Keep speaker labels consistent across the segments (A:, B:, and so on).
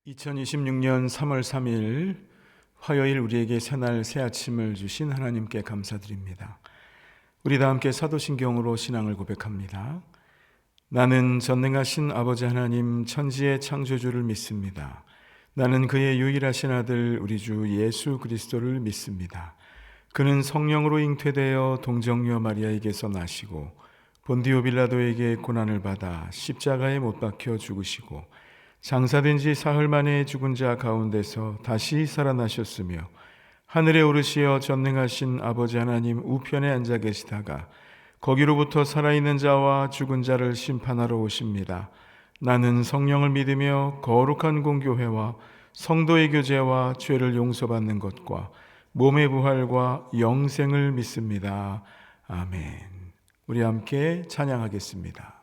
A: 2026년 3월 3일 화요일 우리에게 새날 새 아침을 주신 하나님께 감사드립니다. 우리 다 함께 사도신경으로 신앙을 고백합니다. 나는 전능하신 아버지 하나님 천지의 창조주를 믿습니다. 나는 그의 유일하신 아들 우리 주 예수 그리스도를 믿습니다. 그는 성령으로 잉태되어 동정녀 마리아에게서 나시고 본디오 빌라도에게 고난을 받아 십자가에 못 박혀 죽으시고 장사된 지 사흘 만에 죽은 자 가운데서 다시 살아나셨으며 하늘에 오르시어 전능하신 아버지 하나님 우편에 앉아 계시다가 거기로부터 살아있는 자와 죽은 자를 심판하러 오십니다. 나는 성령을 믿으며 거룩한 공교회와 성도의 교제와 죄를 용서받는 것과 몸의 부활과 영생을 믿습니다. 아멘. 우리 함께 찬양하겠습니다.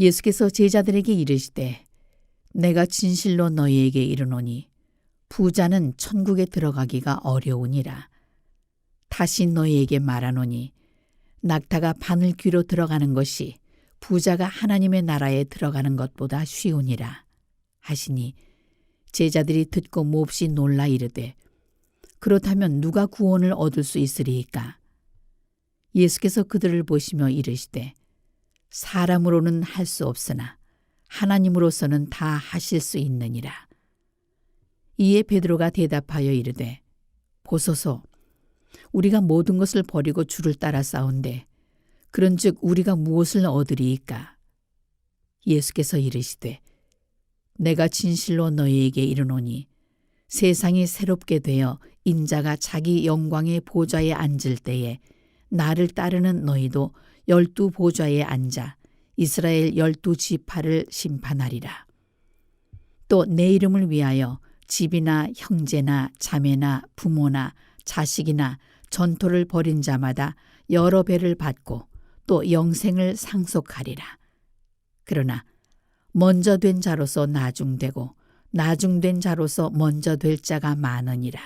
B: 예수께서 제자들에게 이르시되 내가 진실로 너희에게 이르노니 부자는 천국에 들어가기가 어려우니라. 다시 너희에게 말하노니 낙타가 바늘 귀로 들어가는 것이 부자가 하나님의 나라에 들어가는 것보다 쉬우니라 하시니 제자들이 듣고 몹시 놀라 이르되 그렇다면 누가 구원을 얻을 수 있으리이까? 예수께서 그들을 보시며 이르시되 사람으로는 할 수 없으나 하나님으로서는 다 하실 수 있느니라. 이에 베드로가 대답하여 이르되 보소서 우리가 모든 것을 버리고 주를 따라 싸운데 그런즉 우리가 무엇을 얻으리이까? 예수께서 이르시되 내가 진실로 너희에게 이르노니 세상이 새롭게 되어 인자가 자기 영광의 보좌에 앉을 때에 나를 따르는 너희도 12 보좌에 앉아 이스라엘 12 지파를 심판하리라. 또 내 이름을 위하여 집이나 형제나 자매나 부모나 자식이나 전토를 벌인 자마다 여러 배를 받고 또 영생을 상속하리라. 그러나 먼저 된 자로서 나중되고 나중된 자로서 먼저 될 자가 많으니라.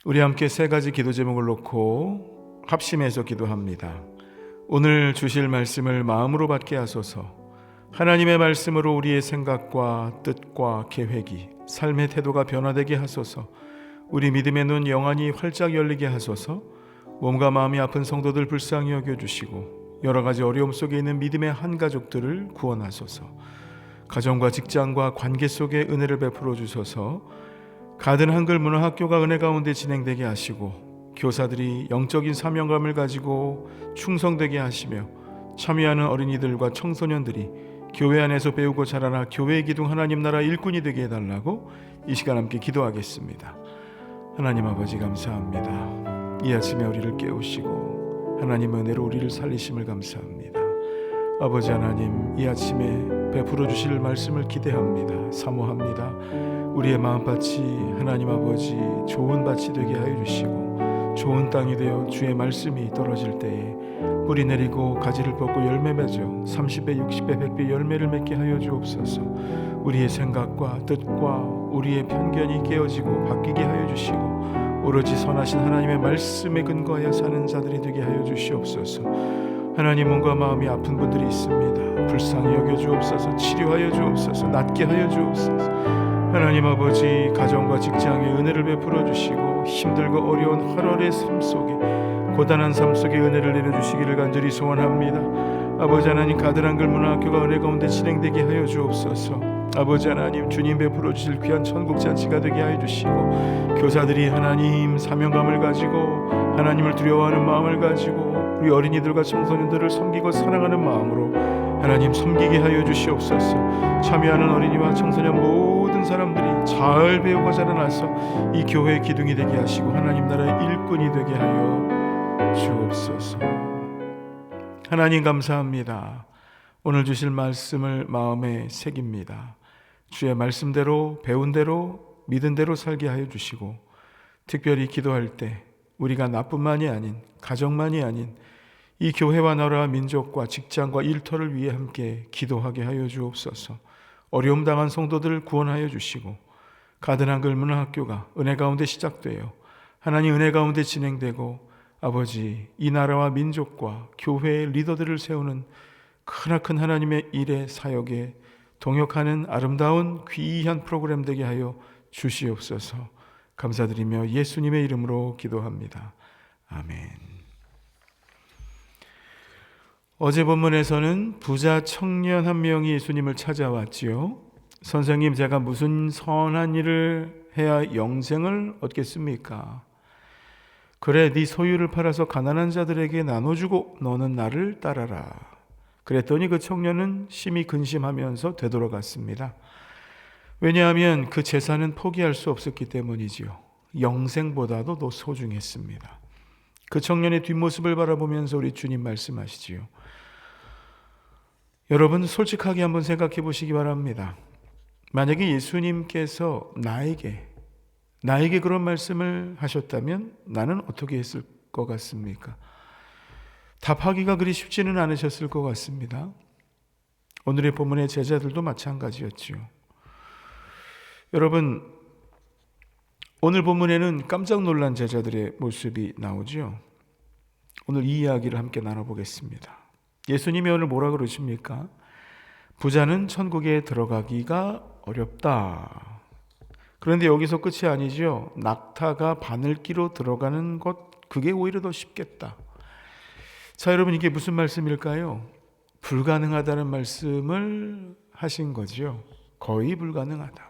A: 우리 함께 세 가지 기도 제목을 놓고 합심해서 기도합니다. 오늘 주실 말씀을 마음으로 받게 하소서. 하나님의 말씀으로 우리의 생각과 뜻과 계획이, 삶의 태도가 변화되게 하소서. 우리 믿음의 눈 영안이 활짝 열리게 하소서. 몸과 마음이 아픈 성도들 불쌍히 여겨주시고 여러 가지 어려움 속에 있는 믿음의 한 가족들을 구원하소서. 가정과 직장과 관계 속에 은혜를 베풀어 주셔서 가든 한글 문화학교가 은혜 가운데 진행되게 하시고 교사들이 영적인 사명감을 가지고 충성되게 하시며 참여하는 어린이들과 청소년들이 교회 안에서 배우고 자라나 교회의 기둥 하나님 나라 일꾼이 되게 해달라고 이 시간 함께 기도하겠습니다. 하나님 아버지 감사합니다. 이 아침에 우리를 깨우시고 하나님 은혜로 우리를 살리심을 감사합니다. 아버지 하나님, 이 아침에 베풀어 주실 말씀을 기대합니다. 사모합니다. 우리의 마음밭이 하나님 아버지 좋은 밭이 되게 하여 주시고 좋은 땅이 되어 주의 말씀이 떨어질 때에 뿌리 내리고 가지를 뻗고 열매 맺어 30배 60배 100배 열매를 맺게 하여 주옵소서. 우리의 생각과 뜻과 우리의 편견이 깨어지고 바뀌게 하여 주시고 오로지 선하신 하나님의 말씀에 근거하여 사는 자들이 되게 하여 주시옵소서. 하나님, 몸과 마음이 아픈 분들이 있습니다. 불쌍히 여겨 주옵소서. 치료하여 주옵소서. 낫게 하여 주옵소서. 하나님 아버지, 가정과 직장에 은혜를 베풀어 주시고 힘들고 어려운 하루의 삶 속에, 고단한 삶 속에 은혜를 내려주시기를 간절히 소원합니다. 아버지 하나님, 가든 한글 문화학교가 은혜 가운데 진행되게 하여 주옵소서. 아버지 하나님, 주님 베풀어 주실 귀한 천국 잔치가 되게 하여 주시고 교사들이 하나님 사명감을 가지고 하나님을 두려워하는 마음을 가지고 우리 어린이들과 청소년들을 섬기고 사랑하는 마음으로 하나님 섬기게 하여 주시옵소서. 참여하는 어린이와 청소년 모든 사람들이 잘 배우고 자라나서 이 교회의 기둥이 되게 하시고 하나님 나라의 일꾼이 되게 하여 주옵소서. 하나님 감사합니다. 오늘 주실 말씀을 마음에 새깁니다. 주의 말씀대로 배운 대로 믿은 대로 살게 하여 주시고 특별히 기도할 때 우리가 나뿐만이 아닌 가정만이 아닌 이 교회와 나라와 민족과 직장과 일터를 위해 함께 기도하게 하여 주옵소서. 어려움 당한 성도들을 구원하여 주시고 가든 한글 문화학교가 은혜 가운데 시작되어 하나님 은혜 가운데 진행되고 아버지 이 나라와 민족과 교회의 리더들을 세우는 크나큰 하나님의 일의 사역에 동역하는 아름다운 귀한 프로그램 되게 하여 주시옵소서. 감사드리며 예수님의 이름으로 기도합니다. 아멘. 어제 본문에서는 부자 청년 한 명이 예수님을 찾아왔지요. 선생님, 제가 무슨 선한 일을 해야 영생을 얻겠습니까? 그래, 네 소유를 팔아서 가난한 자들에게 나눠주고 너는 나를 따라라. 그랬더니 그 청년은 심히 근심하면서 되돌아갔습니다. 왜냐하면 그 재산은 포기할 수 없었기 때문이지요. 영생보다도 더 소중했습니다. 그 청년의 뒷모습을 바라보면서 우리 주님 말씀하시지요. 여러분, 솔직하게 한번 생각해 보시기 바랍니다. 만약에 예수님께서 나에게 그런 말씀을 하셨다면 나는 어떻게 했을 것 같습니까? 답하기가 그리 쉽지는 않으셨을 것 같습니다. 오늘의 본문의 제자들도 마찬가지였지요. 여러분, 오늘 본문에는 깜짝 놀란 제자들의 모습이 나오죠. 오늘 이 이야기를 함께 나눠보겠습니다. 예수님이 오늘 뭐라 그러십니까? 부자는 천국에 들어가기가 어렵다. 그런데 여기서 끝이 아니죠. 낙타가 바늘기로 들어가는 것, 그게 오히려 더 쉽겠다. 자, 여러분, 이게 무슨 말씀일까요? 불가능하다는 말씀을 하신 거죠. 거의 불가능하다.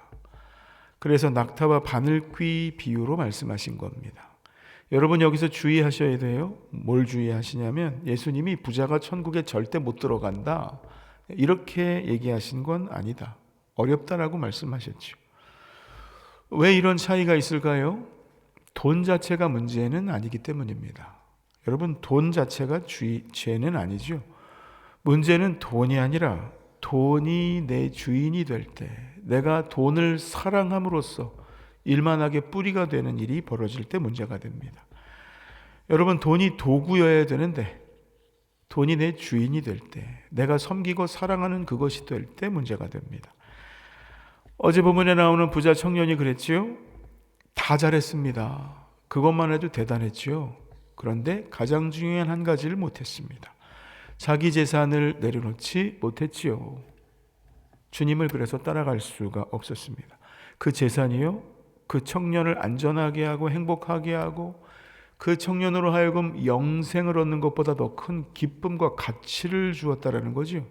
A: 그래서 낙타와 바늘귀 비유로 말씀하신 겁니다. 여러분, 여기서 주의하셔야 돼요. 뭘 주의하시냐면 예수님이 부자가 천국에 절대 못 들어간다 이렇게 얘기하신 건 아니다. 어렵다라고 말씀하셨죠. 왜 이런 차이가 있을까요? 돈 자체가 문제는 아니기 때문입니다. 여러분, 돈 자체가 죄는 아니죠. 문제는 돈이 아니라 돈이 내 주인이 될 때, 내가 돈을 사랑함으로써 일만하게 뿌리가 되는 일이 벌어질 때 문제가 됩니다. 여러분, 돈이 도구여야 되는데 돈이 내 주인이 될 때, 내가 섬기고 사랑하는 그것이 될 때 문제가 됩니다. 어제 본문에 나오는 부자 청년이 그랬지요. 다 잘했습니다. 그것만 해도 대단했지요. 그런데 가장 중요한 한 가지를 못했습니다. 자기 재산을 내려놓지 못했지요. 주님을 그래서 따라갈 수가 없었습니다. 그 재산이요, 그 청년을 안전하게 하고 행복하게 하고 그 청년으로 하여금 영생을 얻는 것보다 더 큰 기쁨과 가치를 주었다라는 거죠.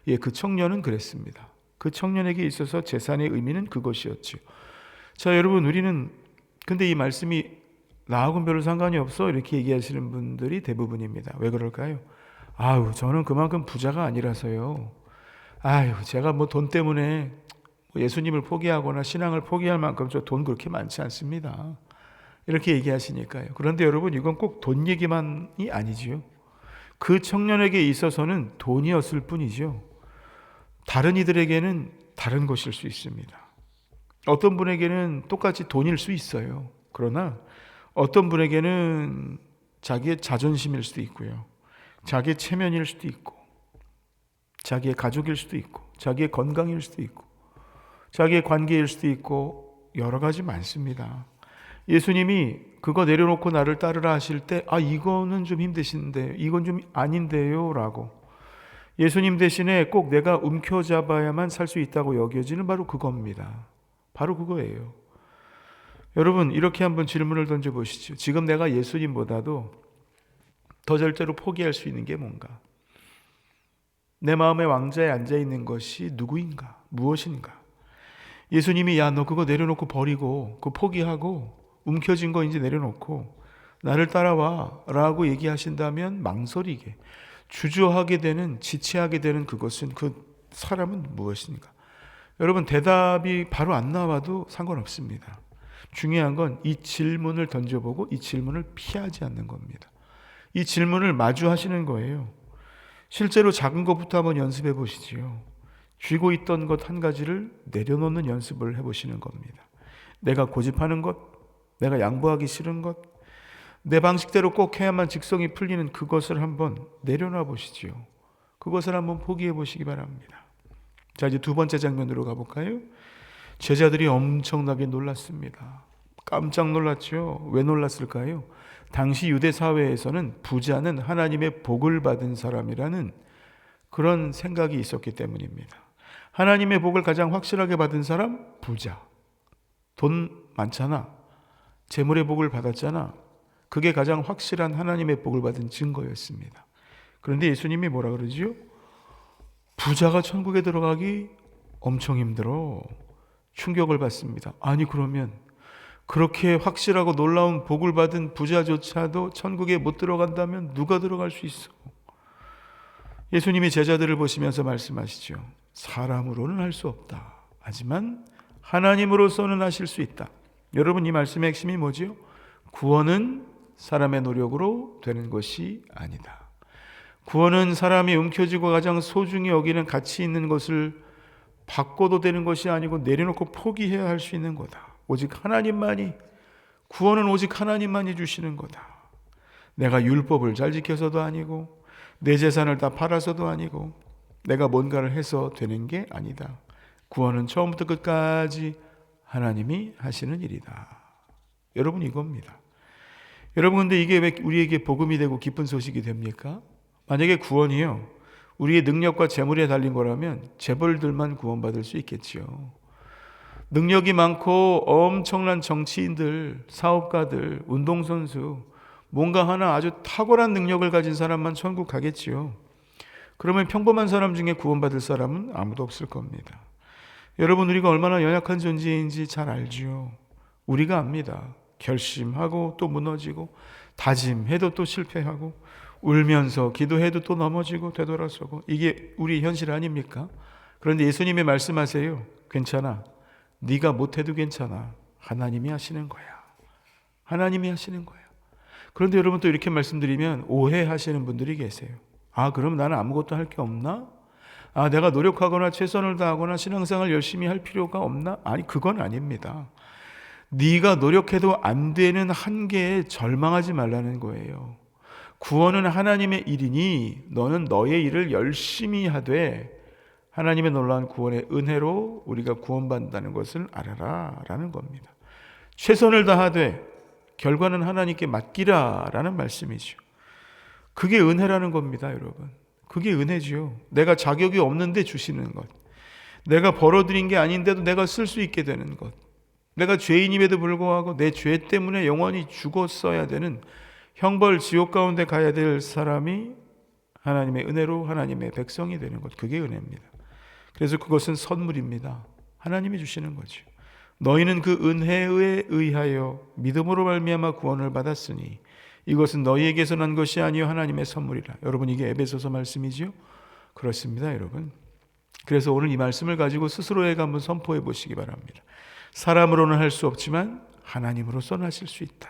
A: 예, 그 청년은 그랬습니다. 그 청년에게 있어서 재산의 의미는 그것이었죠. 자, 여러분, 우리는 근데 이 말씀이 나하고는 별로 상관이 없어 이렇게 얘기하시는 분들이 대부분입니다. 왜 그럴까요? 아유, 저는 그만큼 부자가 아니라서요. 아유, 제가 뭐 돈 때문에 예수님을 포기하거나 신앙을 포기할 만큼 저 돈 그렇게 많지 않습니다. 이렇게 얘기하시니까요. 그런데 여러분, 이건 꼭 돈 얘기만이 아니지요. 그 청년에게 있어서는 돈이었을 뿐이죠. 다른 이들에게는 다른 것일 수 있습니다. 어떤 분에게는 똑같이 돈일 수 있어요. 그러나 어떤 분에게는 자기의 자존심일 수도 있고요. 자기의 체면일 수도 있고, 자기의 가족일 수도 있고, 자기의 건강일 수도 있고, 자기의 관계일 수도 있고, 여러 가지 많습니다. 예수님이 그거 내려놓고 나를 따르라 하실 때, 아, 이거는 좀 힘드신데, 이건 좀 아닌데요 라고, 예수님 대신에 꼭 내가 움켜잡아야만 살 수 있다고 여겨지는 바로 그겁니다. 바로 그거예요. 여러분, 이렇게 한번 질문을 던져보시죠. 지금 내가 예수님보다도 더 절대로 포기할 수 있는 게 뭔가? 내 마음의 왕좌에 앉아있는 것이 누구인가? 무엇인가? 예수님이 야, 너 그거 내려놓고 버리고 그거 포기하고 움켜진 거 이제 내려놓고 나를 따라와 라고 얘기하신다면 망설이게, 주저하게 되는, 지체하게 되는 그것은, 그 사람은 무엇인가? 여러분, 대답이 바로 안 나와도 상관없습니다. 중요한 건 이 질문을 던져보고 이 질문을 피하지 않는 겁니다. 이 질문을 마주하시는 거예요. 실제로 작은 것부터 한번 연습해 보시지요. 쥐고 있던 것 한 가지를 내려놓는 연습을 해보시는 겁니다. 내가 고집하는 것, 내가 양보하기 싫은 것, 내 방식대로 꼭 해야만 직성이 풀리는 그것을 한번 내려놔 보시지요. 그것을 한번 포기해 보시기 바랍니다. 자, 이제 두 번째 장면으로 가볼까요? 제자들이 엄청나게 놀랐습니다. 깜짝 놀랐죠. 왜 놀랐을까요? 당시 유대 사회에서는 부자는 하나님의 복을 받은 사람이라는 그런 생각이 있었기 때문입니다. 하나님의 복을 가장 확실하게 받은 사람? 부자. 돈 많잖아. 재물의 복을 받았잖아. 그게 가장 확실한 하나님의 복을 받은 증거였습니다. 그런데 예수님이 뭐라 그러지요? 부자가 천국에 들어가기 엄청 힘들어. 충격을 받습니다. 아니, 그러면 그렇게 확실하고 놀라운 복을 받은 부자조차도 천국에 못 들어간다면 누가 들어갈 수 있어? 예수님이 제자들을 보시면서 말씀하시죠. 사람으로는 할 수 없다. 하지만 하나님으로서는 하실 수 있다. 여러분, 이 말씀의 핵심이 뭐죠? 구원은 사람의 노력으로 되는 것이 아니다. 구원은 사람이 움켜쥐고 가장 소중히 여기는 가치 있는 것을 바꿔도 되는 것이 아니고 내려놓고 포기해야 할 수 있는 거다. 오직 하나님만이, 구원은 오직 하나님만이 주시는 거다. 내가 율법을 잘 지켜서도 아니고 내 재산을 다 팔아서도 아니고 내가 뭔가를 해서 되는 게 아니다. 구원은 처음부터 끝까지 하나님이 하시는 일이다. 여러분, 이겁니다. 여러분, 근데 이게 왜 우리에게 복음이 되고 기쁜 소식이 됩니까? 만약에 구원이요, 우리의 능력과 재물에 달린 거라면 재벌들만 구원받을 수 있겠지요. 능력이 많고 엄청난 정치인들, 사업가들, 운동선수, 뭔가 하나 아주 탁월한 능력을 가진 사람만 천국 가겠지요. 그러면 평범한 사람 중에 구원받을 사람은 아무도 없을 겁니다. 여러분, 우리가 얼마나 연약한 존재인지 잘 알지요. 우리가 압니다. 결심하고 또 무너지고, 다짐해도 또 실패하고, 울면서 기도해도 또 넘어지고 되돌아서고, 이게 우리 현실 아닙니까? 그런데 예수님이 말씀하세요. 괜찮아. 네가 못해도 괜찮아. 하나님이 하시는 거야. 하나님이 하시는 거야. 그런데 여러분 또 이렇게 말씀드리면 오해하시는 분들이 계세요. 아, 그럼 나는 아무것도 할 게 없나? 아, 내가 노력하거나 최선을 다하거나 신앙생활 열심히 할 필요가 없나? 아니, 그건 아닙니다. 네가 노력해도 안 되는 한계에 절망하지 말라는 거예요. 구원은 하나님의 일이니 너는 너의 일을 열심히 하되 하나님의 놀라운 구원의 은혜로 우리가 구원받는다는 것을 알아라 라는 겁니다. 최선을 다하되 결과는 하나님께 맡기라 라는 말씀이죠. 그게 은혜라는 겁니다, 여러분. 그게 은혜지요. 내가 자격이 없는데 주시는 것, 내가 벌어들인 게 아닌데도 내가 쓸 수 있게 되는 것, 내가 죄인임에도 불구하고 내 죄 때문에 영원히 죽었어야 되는 형벌 지옥 가운데 가야 될 사람이 하나님의 은혜로 하나님의 백성이 되는 것, 그게 은혜입니다. 그래서 그것은 선물입니다. 하나님이 주시는 거죠. 너희는 그 은혜에 의하여 믿음으로 말미암아 구원을 받았으니 이것은 너희에게서 난 것이 아니요 하나님의 선물이라. 여러분, 이게 에베소서 말씀이지요? 그렇습니다, 여러분. 그래서 오늘 이 말씀을 가지고 스스로에게 한번 선포해 보시기 바랍니다. 사람으로는 할 수 없지만 하나님으로서는 하실 수 있다.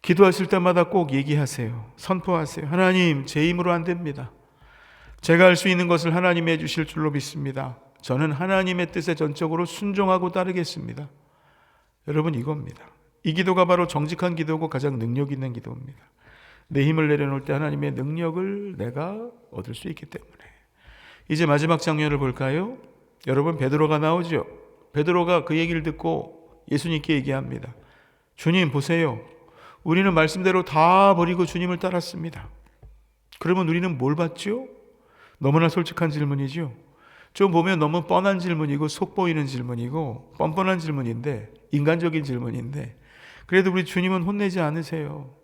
A: 기도하실 때마다 꼭 얘기하세요. 선포하세요. 하나님, 제 힘으로 안 됩니다. 제가 할 수 있는 것을 하나님이 해주실 줄로 믿습니다. 저는 하나님의 뜻에 전적으로 순종하고 따르겠습니다. 여러분, 이겁니다. 이 기도가 바로 정직한 기도고 가장 능력 있는 기도입니다. 내 힘을 내려놓을 때 하나님의 능력을 내가 얻을 수 있기 때문에. 이제 마지막 장면을 볼까요? 여러분, 베드로가 나오죠. 베드로가 그 얘기를 듣고 예수님께 얘기합니다. 주님, 보세요. 우리는 말씀대로 다 버리고 주님을 따랐습니다. 그러면 우리는 뭘 받죠? 너무나 솔직한 질문이죠. 좀 보면 너무 뻔한 질문이고 속 보이는 질문이고 뻔뻔한 질문인데, 인간적인 질문인데, 그래도 우리 주님은 혼내지 않으세요.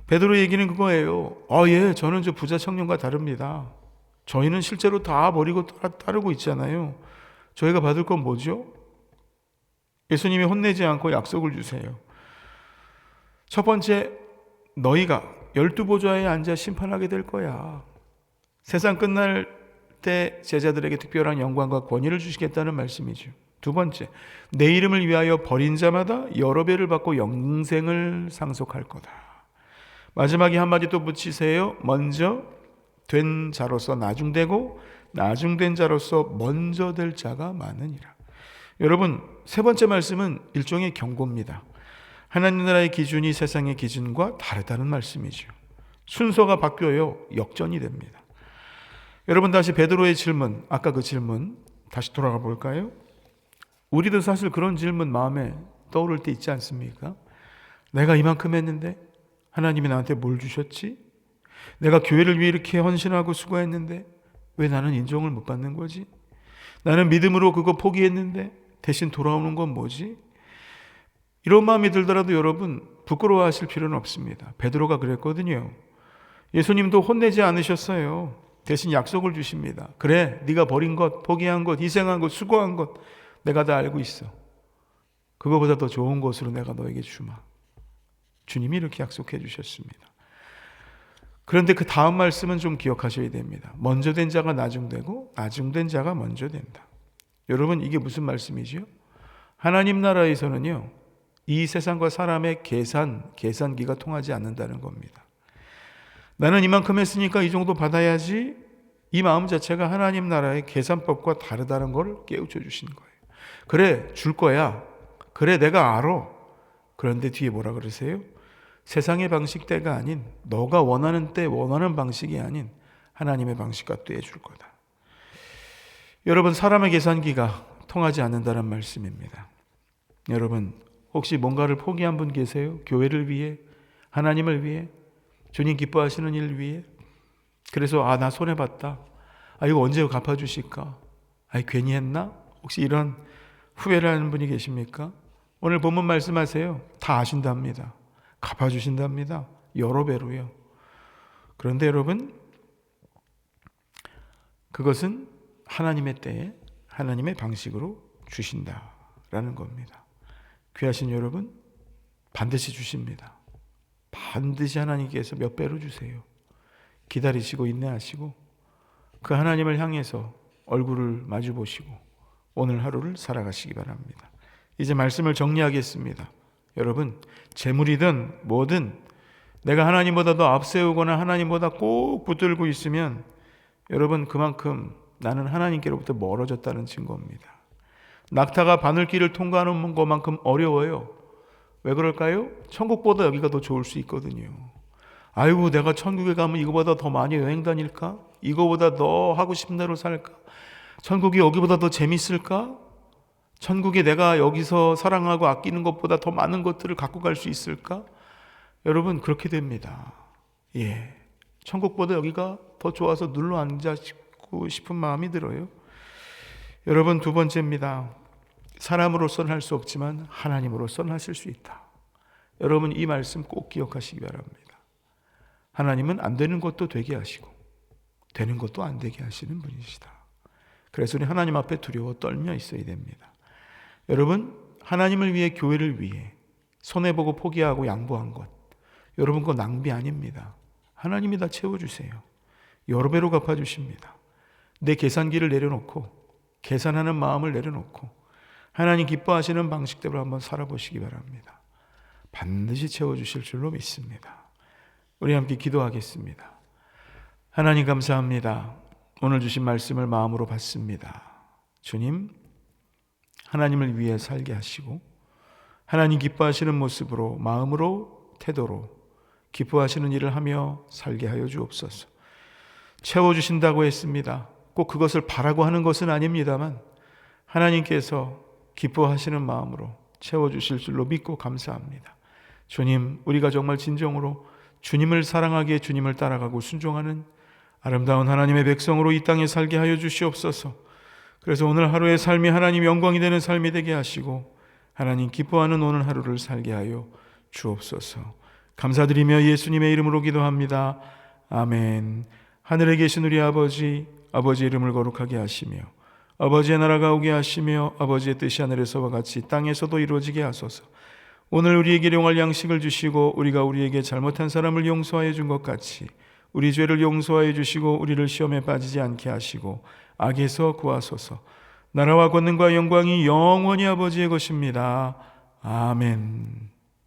A: 베드로 얘기는 그거예요. 예, 저는 저 부자 청년과 다릅니다. 저희는 실제로 다 버리고 따르고 있잖아요. 저희가 받을 건 뭐죠? 예수님이 혼내지 않고 약속을 주세요. 첫 번째, 너희가 12보좌에 앉아 심판하게 될 거야. 세상 끝날 때 제자들에게 특별한 영광과 권위를 주시겠다는 말씀이죠. 두 번째, 내 이름을 위하여 버린 자마다 여러 배를 받고 영생을 상속할 거다. 마지막에 한마디 또 붙이세요. 먼저 된 자로서 나중되고 나중된 자로서 먼저 될 자가 많으니라. 여러분, 세 번째 말씀은 일종의 경고입니다. 하나님 나라의 기준이 세상의 기준과 다르다는 말씀이죠. 순서가 바뀌어요. 역전이 됩니다. 여러분, 다시 베드로의 질문, 아까 그 질문 다시 돌아가 볼까요? 우리도 사실 그런 질문 마음에 떠오를 때 있지 않습니까? 내가 이만큼 했는데 하나님이 나한테 뭘 주셨지? 내가 교회를 위해 이렇게 헌신하고 수고했는데 왜 나는 인정을 못 받는 거지? 나는 믿음으로 그거 포기했는데 대신 돌아오는 건 뭐지? 이런 마음이 들더라도 여러분, 부끄러워하실 필요는 없습니다. 베드로가 그랬거든요. 예수님도 혼내지 않으셨어요. 대신 약속을 주십니다. 그래, 네가 버린 것, 포기한 것, 희생한 것, 수고한 것 내가 다 알고 있어. 그거보다 더 좋은 것으로 내가 너에게 주마. 주님이 이렇게 약속해 주셨습니다. 그런데 그 다음 말씀은 좀 기억하셔야 됩니다. 먼저 된 자가 나중되고 나중된 자가 먼저 된다. 여러분, 이게 무슨 말씀이죠? 하나님 나라에서는요, 이 세상과 사람의 계산기가 통하지 않는다는 겁니다. 나는 이만큼 했으니까 이 정도 받아야지, 이 마음 자체가 하나님 나라의 계산법과 다르다는 걸 깨우쳐 주시는 거예요. 그래, 줄 거야. 그래, 내가 알아. 그런데 뒤에 뭐라 그러세요? 세상의 방식대가 아닌, 너가 원하는 때 원하는 방식이 아닌 하나님의 방식과 또 해줄 거다. 여러분, 사람의 계산기가 통하지 않는다는 말씀입니다. 여러분, 혹시 뭔가를 포기한 분 계세요? 교회를 위해, 하나님을 위해, 주님 기뻐하시는 일 위해. 그래서 나 손해봤다. 이거 언제 갚아주실까? 괜히 했나? 혹시 이런 후회를 하는 분이 계십니까? 오늘 본문 말씀하세요. 다 아신답니다. 갚아주신답니다. 여러 배로요. 그런데 여러분, 그것은 하나님의 때에 하나님의 방식으로 주신다라는 겁니다. 귀하신 여러분, 반드시 주십니다. 반드시 하나님께서 몇 배로 주세요. 기다리시고 인내하시고 그 하나님을 향해서 얼굴을 마주 보시고 오늘 하루를 살아가시기 바랍니다. 이제 말씀을 정리하겠습니다. 여러분, 재물이든 뭐든 내가 하나님보다 더 앞세우거나 하나님보다 꼭 붙들고 있으면 여러분 그만큼 나는 하나님께로부터 멀어졌다는 증거입니다. 낙타가 바늘길을 통과하는 것만큼 어려워요. 왜 그럴까요? 천국보다 여기가 더 좋을 수 있거든요. 아이고, 내가 천국에 가면 이거보다 더 많이 여행 다닐까? 이거보다 더 하고 싶은 대로 살까? 천국이 여기보다 더 재밌을까? 천국에 내가 여기서 사랑하고 아끼는 것보다 더 많은 것들을 갖고 갈 수 있을까? 여러분, 그렇게 됩니다. 예, 천국보다 여기가 더 좋아서 눌러 앉고 싶은 마음이 들어요. 여러분, 두 번째입니다. 사람으로서는 할 수 없지만 하나님으로서는 하실 수 있다. 여러분, 이 말씀 꼭 기억하시기 바랍니다. 하나님은 안 되는 것도 되게 하시고 되는 것도 안 되게 하시는 분이시다. 그래서 우리 하나님 앞에 두려워 떨며 있어야 됩니다. 여러분, 하나님을 위해, 교회를 위해 손해보고 포기하고 양보한 것, 여러분 그거 낭비 아닙니다. 하나님이 다 채워주세요. 여러 배로 갚아주십니다. 내 계산기를 내려놓고, 계산하는 마음을 내려놓고 하나님 기뻐하시는 방식대로 한번 살아보시기 바랍니다. 반드시 채워주실 줄로 믿습니다. 우리 함께 기도하겠습니다. 하나님 감사합니다. 오늘 주신 말씀을 마음으로 받습니다. 주님, 하나님을 위해 살게 하시고 하나님 기뻐하시는 모습으로, 마음으로, 태도로 기뻐하시는 일을 하며 살게 하여 주옵소서. 채워주신다고 했습니다. 꼭 그것을 바라고 하는 것은 아닙니다만 하나님께서 기뻐하시는 마음으로 채워주실 줄로 믿고 감사합니다. 주님, 우리가 정말 진정으로 주님을 사랑하기에 주님을 따라가고 순종하는 아름다운 하나님의 백성으로 이 땅에 살게 하여 주시옵소서. 그래서 오늘 하루의 삶이 하나님 영광이 되는 삶이 되게 하시고 하나님 기뻐하는 오늘 하루를 살게 하여 주옵소서. 감사드리며 예수님의 이름으로 기도합니다. 아멘. 하늘에 계신 우리 아버지, 아버지의 이름을 거룩하게 하시며 아버지의 나라가 오게 하시며 아버지의 뜻이 하늘에서와 같이 땅에서도 이루어지게 하소서. 오늘 우리에게 일용할 양식을 주시고 우리가 우리에게 잘못한 사람을 용서하여 준 것 같이 우리 죄를 용서하여 주시고 우리를 시험에 빠지지 않게 하시고 악에서 구하소서. 나라와 권능과 영광이 영원히 아버지의 것입니다. 아멘.